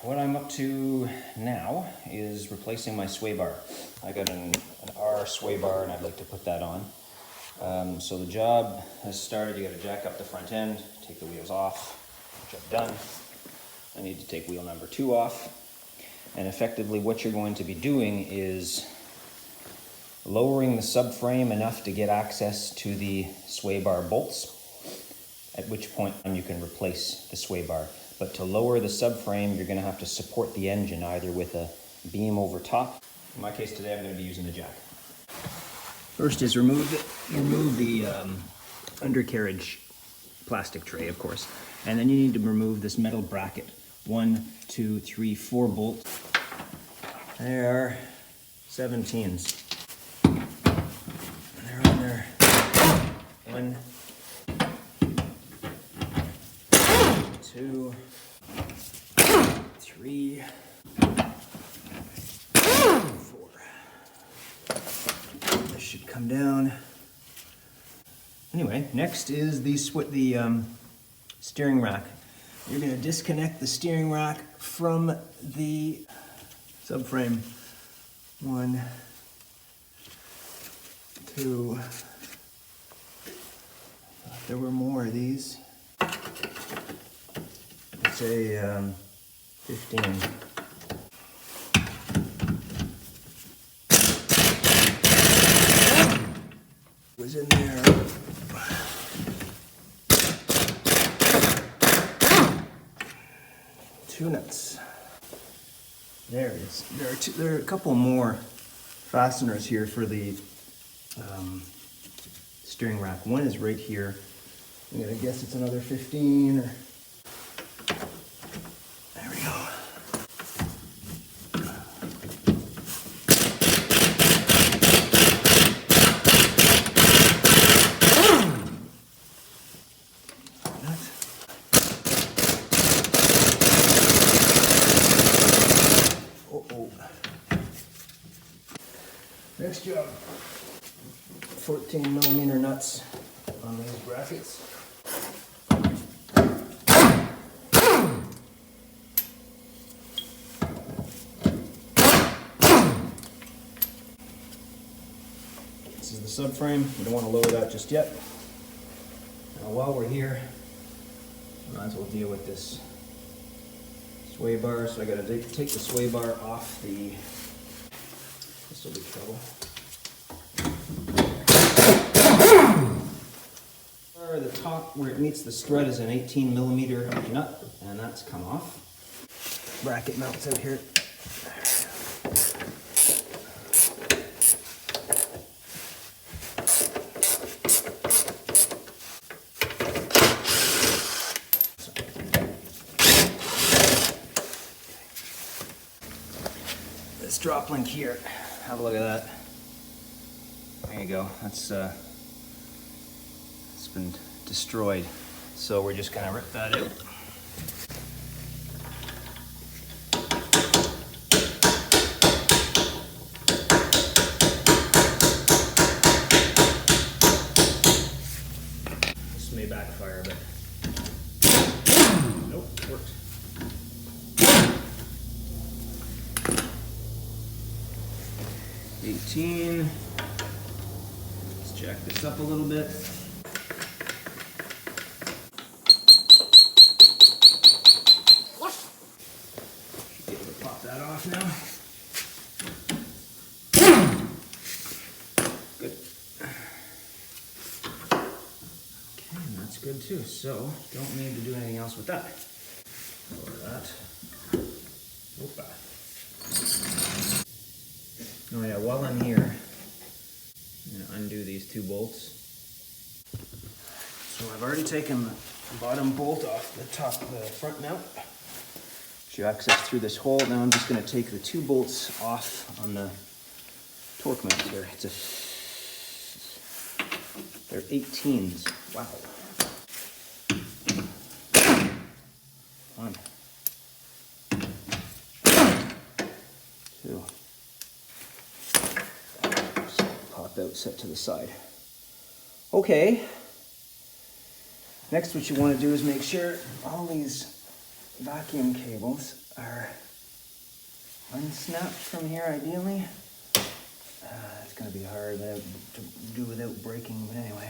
what I'm up to now is replacing my sway bar. I got an R sway bar and I'd like to put that on. So the job has started. You got to jack up the front end, take the wheels off, which I've done. I need to take wheel number 2 off. And effectively what you're going to be doing is lowering the subframe enough to get access to the sway bar bolts, at which point you can replace the sway bar. But to lower the subframe, you're going to have to support the engine either with a beam over top. In my case today, I'm going to be using the jack. First is remove the undercarriage plastic tray, of course. And then you need to remove this metal bracket. 1, 2, 3, 4 bolts. There are 17s. They're on there. 1, 2, 3, 4. This should come down. Anyway, next is the steering rack. You're going to disconnect the steering rack from the subframe. 1, 2. There were more of these. Let's say 15. Was in there. Two nuts. There it is. There are a couple more fasteners here for the steering rack. One is right here. I'm gonna guess it's another 15 or. There we go. Next job, 14mm nuts on these brackets. This is the subframe. We don't want to lower that just yet. Now while we're here, might as well deal with this sway bar. So I got to take the sway bar off the. This will be trouble. The top where it meets the strut is an 18mm nut, and that's come off. Bracket mounts out here. This drop link here. Have a look at that. There you go. That's it's been destroyed. So we're just gonna rip that out. This may backfire, but nope, it worked. Let's jack this up a little bit. Should be able to pop that off now. Good. Okay, and that's good too. So don't need to do anything else with that. Lower that. Opa. Oh yeah, while I'm here, I'm going to undo these 2 bolts. So I've already taken the bottom bolt off the top of the front mount, which you access through this hole. Now I'm just going to take the 2 bolts off on the torque mount here. They're 18s. Wow. 1, 2. Pop out, set to the side. Okay. Next, what you want to do is make sure all these vacuum cables are unsnapped from here ideally. It's going to be hard to do without breaking, but anyway.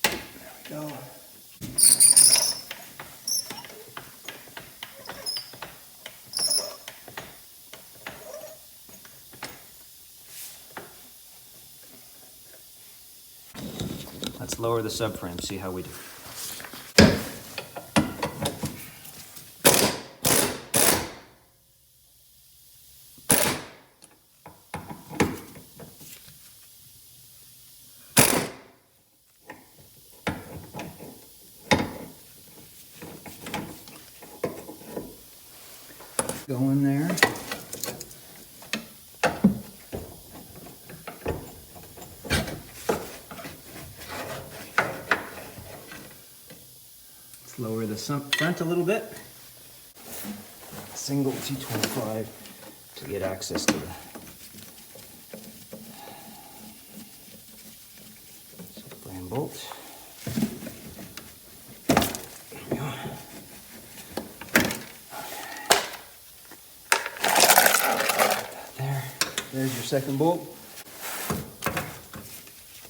There we go. Let's lower the subframe, see how we do. Go in there. Let's lower the front a little bit. Single T25 to get access to the subframe bolt. There we go. There's your second bolt.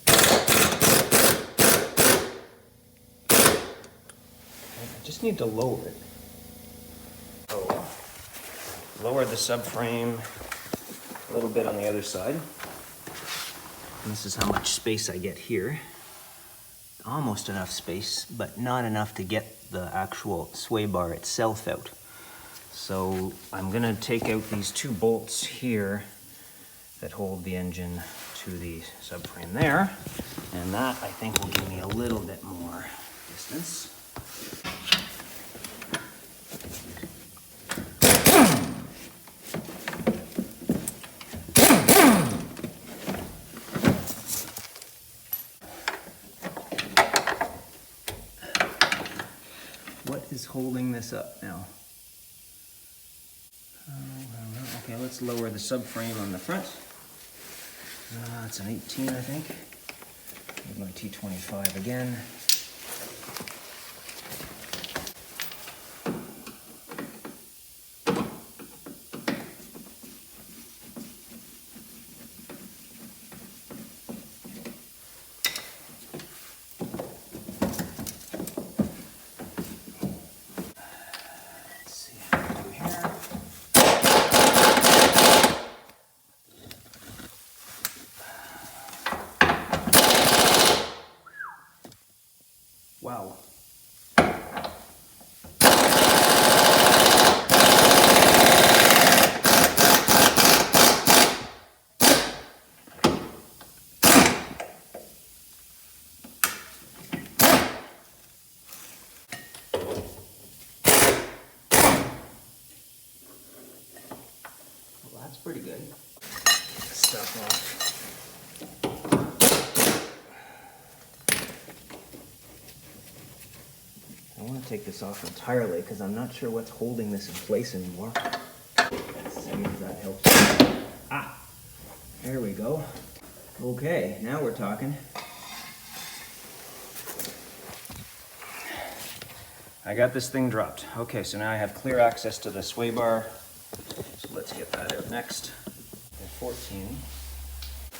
I just need to lower it. So, lower the subframe a little bit on the other side. And this is how much space I get here. Almost enough space, but not enough to get the actual sway bar itself out. So I'm gonna take out these two bolts here that hold the engine to the subframe there, and that I think will give me a little bit more distance. What is holding this up now? Okay, let's lower the subframe on the front. It's an 18, I think. With my T25 again. Let's see how we do here. Wow. Well, that's pretty good. Get this stuff off. I want to take this off entirely because I'm not sure what's holding this in place anymore. Let's see if that helps. Ah, there we go. Okay, now we're talking. I got this thing dropped. Okay, so now I have clear access to the sway bar. So let's get that out next. They're 14.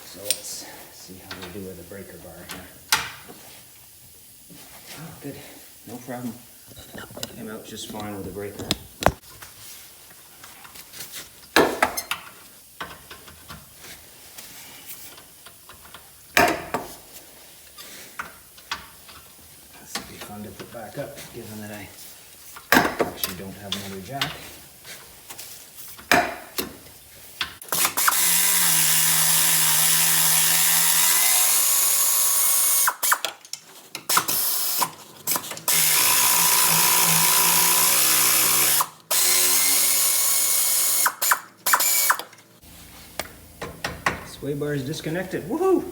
So let's see how we do with the breaker bar here. Oh, good. No problem. Came out just fine with the breaker. This would be fun to put back up, given that I actually don't have another jack. Sway bar is disconnected. Woohoo!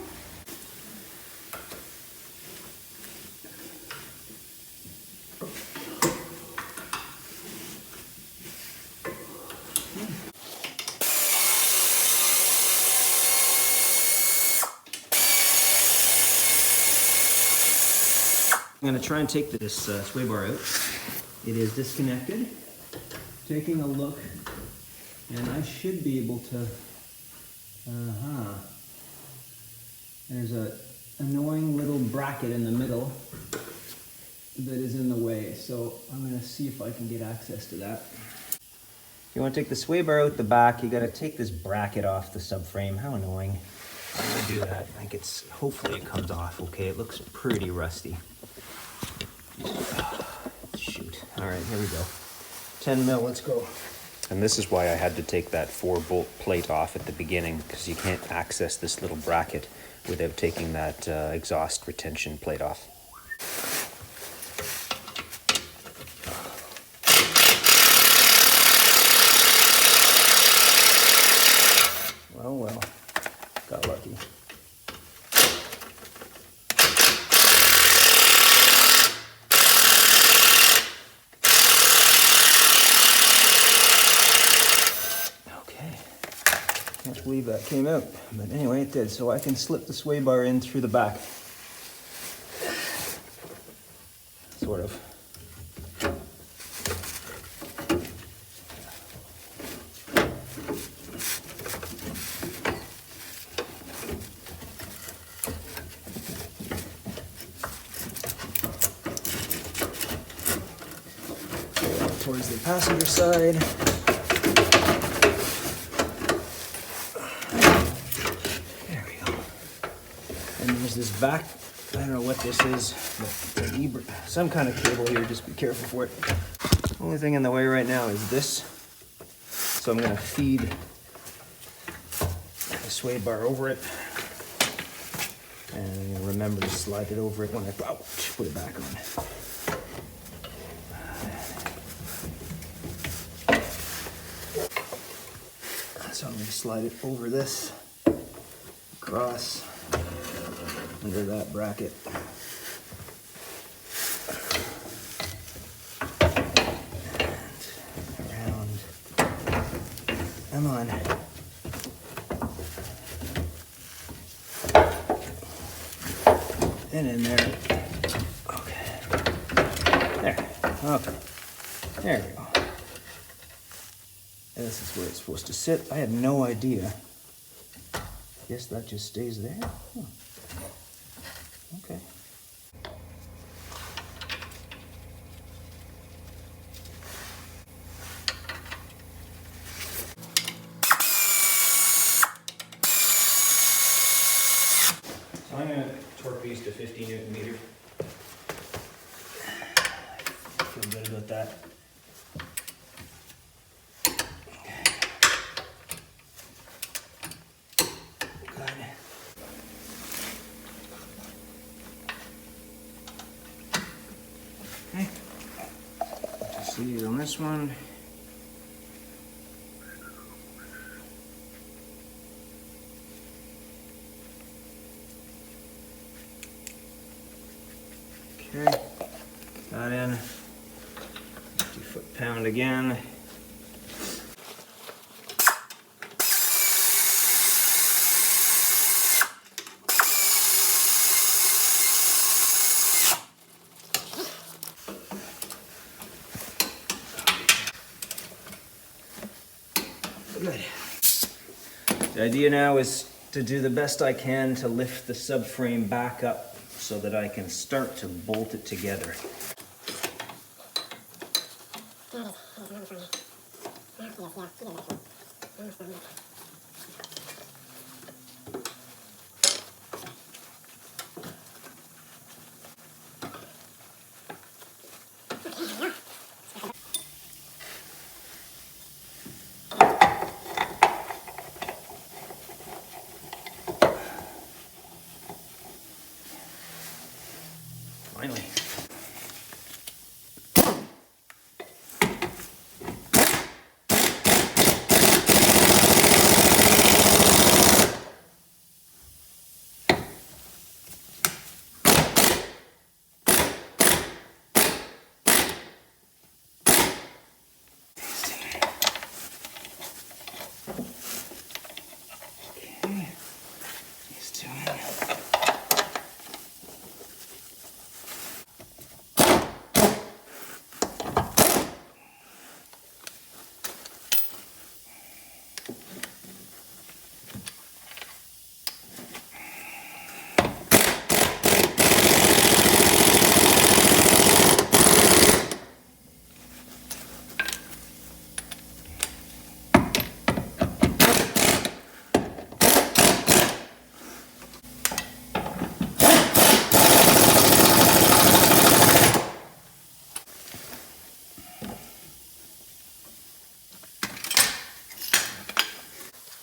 I'm going to try and take this sway bar out. It is disconnected. Taking a look, and I should be able to, there's a annoying little bracket in the middle that is in the way, so I'm gonna see if I can get access to that. If you want to take the sway bar out the back, you got to take this bracket off the subframe. How annoying. I'm going to do that. I think it's, hopefully it comes off okay. It looks pretty rusty. Shoot. All right, here we go. 10 mil, let's go. And this is why I had to take that 4-bolt plate off at the beginning, because you can't access this little bracket without taking that exhaust retention plate off. Well, got lucky. Okay, can't believe that came out, but anyway, it did. So I can slip the sway bar in through the back. Sort of. Towards the passenger side. There we go. And there's this back, I don't know what this is, but some kind of cable here, just be careful for it. Only thing in the way right now is this. So I'm gonna feed the sway bar over it. And I'm gonna remember to slide it over it when I put it back on. So I'm going to slide it over this, across, under that bracket. And around. Come on. And in there. Okay. There. Okay. There we go. This is where it's supposed to sit. I had no idea. Guess that just stays there. Huh. Okay. So I'm going to torque these to 50 Newton meter. I feel good about that. Okay, see on this one. Okay, got in 50 foot-pound again. Good. The idea now is to do the best I can to lift the subframe back up so that I can start to bolt it together. Finally.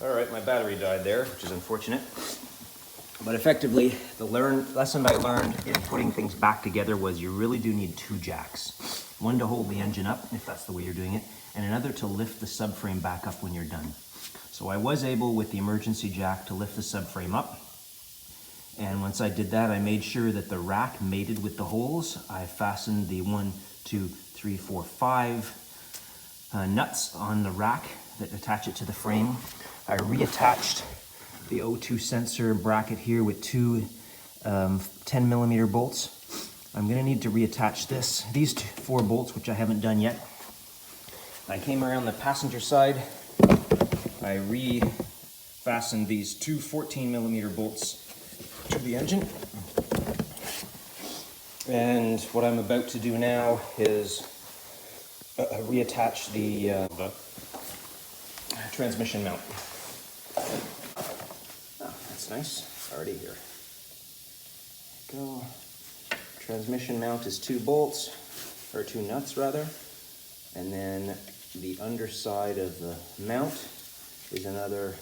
All right, my battery died there, which is unfortunate. But effectively, the lesson I learned in putting things back together was you really do need two jacks. One to hold the engine up, if that's the way you're doing it, and another to lift the subframe back up when you're done. So I was able, with the emergency jack, to lift the subframe up. And once I did that, I made sure that the rack mated with the holes. I fastened the 1, 2, 3, 4, 5 nuts on the rack that attach it to the frame. I reattached the O2 sensor bracket here with two 10mm bolts. I'm going to need to reattach these 4 bolts, which I haven't done yet. I came around the passenger side. I refastened these two 14mm bolts to the engine. And what I'm about to do now is reattach the transmission mount. Oh, that's nice. Already here. Go. Transmission mount is 2 bolts, or 2 nuts rather, and then the underside of the mount is another,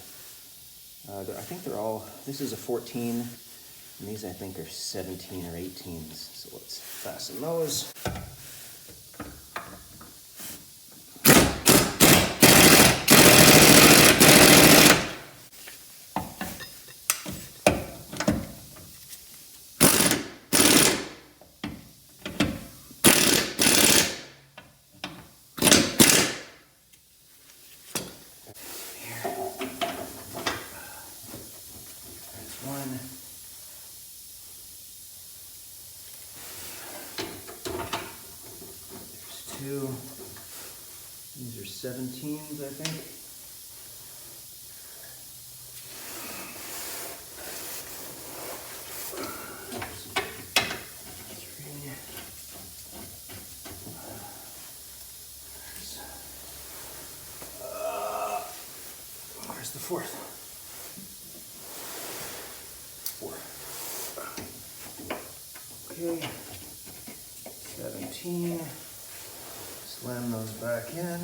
I think they're all, this is a 14, and these I think are 17 or 18s, so let's fasten those. One. There's 2. These are 17s, I think. 3. Where's the 4th? 4. Okay, 17. Slam those back in.